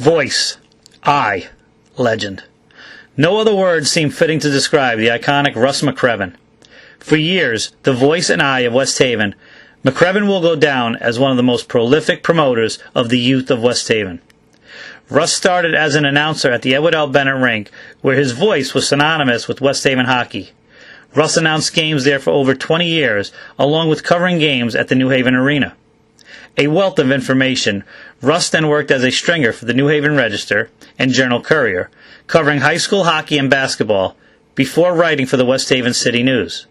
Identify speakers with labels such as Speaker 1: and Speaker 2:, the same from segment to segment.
Speaker 1: Voice, eye, legend. No other words seem fitting to describe the iconic Russ McCreven. For years, the voice and eye of West Haven, McCreven will go down as one of the most prolific promoters of the youth of West Haven. Russ started as an announcer at the Edward L. Bennett Rink, where his voice was synonymous with West Haven hockey. Russ announced games there for over 20 years, along with covering games at the New Haven Arena. A wealth of information, Russ then worked as a stringer for the New Haven Register and Journal-Courier, covering high school hockey and basketball, before writing for the West Haven City News.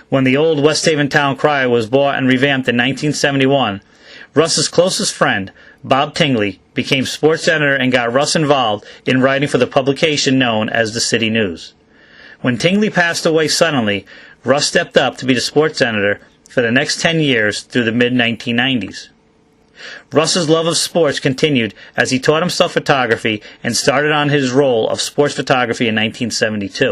Speaker 1: When the old West Haven Town Crier was bought and revamped in 1971, Russ's closest friend, Bob Tingley, became sports editor and got Russ involved in writing for the publication known as the City News. When Tingley passed away suddenly, Russ stepped up to be the sports editor for the next 10 years through the mid-1990s. Russ's love of sports continued as he taught himself photography and started on his role of sports photography in 1972.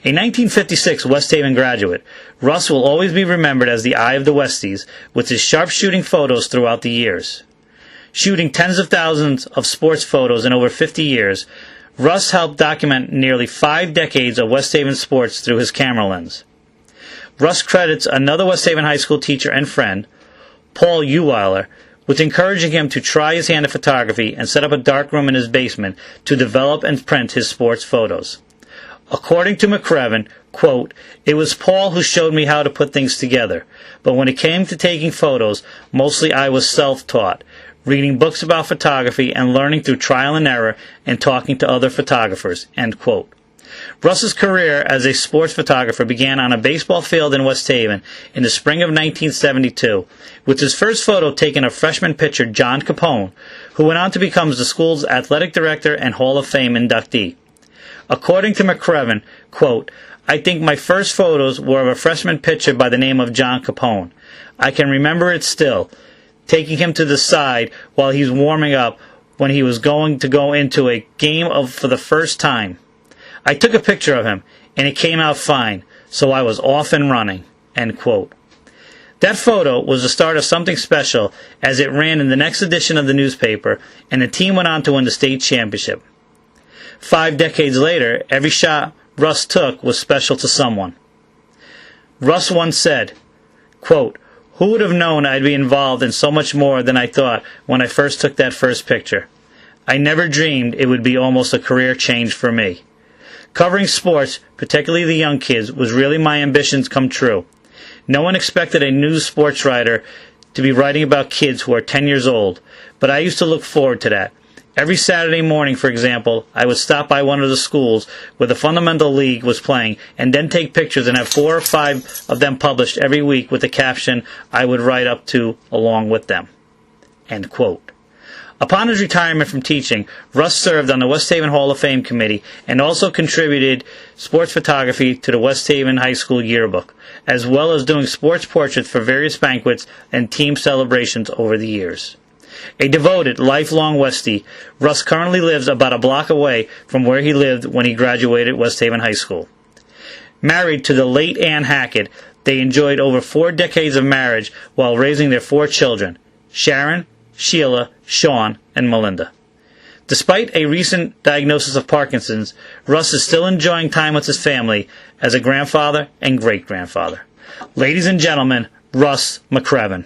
Speaker 1: A 1956 West Haven graduate, Russ will always be remembered as the eye of the Westies, with his sharp-shooting photos throughout the years. Shooting tens of thousands of sports photos in over 50 years, Russ helped document nearly 5 decades of West Haven sports through his camera lens. Russ credits another West Haven High School teacher and friend, Paul Uweiler, with encouraging him to try his hand at photography and set up a darkroom in his basement to develop and print his sports photos. According to McCreven, quote, "It was Paul who showed me how to put things together, but when it came to taking photos, mostly I was self-taught, reading books about photography and learning through trial and error and talking to other photographers," end quote. Russ's career as a sports photographer began on a baseball field in West Haven in the spring of 1972, with his first photo taken of freshman pitcher John Capone, who went on to become the school's athletic director and Hall of Fame inductee. According to McCreven, quote, "I think my first photos were of a freshman pitcher by the name of John Capone. I can remember it still, taking him to the side while he's warming up when he was going to go into a game for the first time. I took a picture of him, and it came out fine, so I was off and running," end quote. That photo was the start of something special, as it ran in the next edition of the newspaper, and the team went on to win the state championship. 5 decades later, every shot Russ took was special to someone. Russ once said, quote, "Who would have known I'd be involved in so much more than I thought when I first took that first picture? I never dreamed it would be almost a career change for me. Covering sports, particularly the young kids, was really my ambitions come true. No one expected a news sports writer to be writing about kids who are 10 years old, but I used to look forward to that. Every Saturday morning, for example, I would stop by one of the schools where the Fundamental League was playing and then take pictures and have 4 or 5 of them published every week with the caption I would write up to along with them." End quote. Upon his retirement from teaching, Russ served on the West Haven Hall of Fame committee and also contributed sports photography to the West Haven High School yearbook, as well as doing sports portraits for various banquets and team celebrations over the years. A devoted, lifelong Westie, Russ currently lives about a block away from where he lived when he graduated West Haven High School. Married to the late Ann Hackett, they enjoyed over 4 decades of marriage while raising their 4 children, Sharon, Sheila, Sean, and Melinda. Despite a recent diagnosis of Parkinson's, Russ is still enjoying time with his family as a grandfather and great-grandfather. Ladies and gentlemen, Russ McCreven.